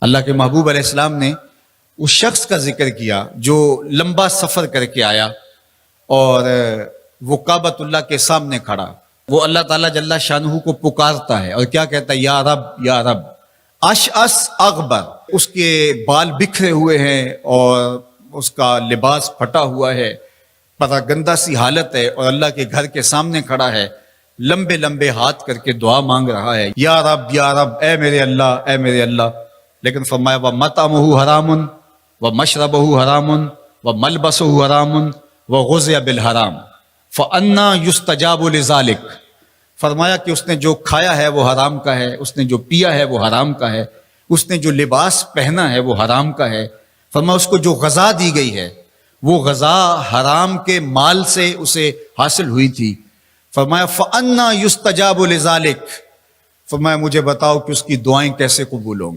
अल्लाह के महबूब अलैहिस्सलाम ने उस शख्स का जिक्र किया जो लंबा सफ़र करके आया और वो काबतुल्लाह के सामने खड़ा, वो अल्लाह ताला जल्ला शानहू को पुकारता है और क्या कहता है, या रब या रब। अश अकबर, उसके बाल बिखरे हुए हैं और उसका लिबास फटा हुआ है, पता गंदा सी हालत है और अल्लाह के घर के सामने खड़ा है, लंबे लंबे हाथ करके दुआ मांग रहा है, या रब, ए मेरे अल्लाह, ए मेरे अल्लाह। लेकिन फरमाया व मतअमुहु हरामुन व मशरबहु हरामुन व मलबसहु हरामुन व गुज़िया बिल हराम फ़अन्ना युस्तजाबु लिज़ालिक। फरमाया कि उसने जो खाया है वो हराम का है, उसने जो पिया है वो हराम का है, उसने जो लिबास पहना है वो हराम का है। फरमाया उसको जो गज़ा दी गई है वो गज़ा हराम के माल से उसे हासिल हुई थी। फरमाया फ़अन्ना युस्तजाबु लिज़ालिक। फरमाया मुझे बताओ कि उसकी दुआएं कैसे कबूल होंगी।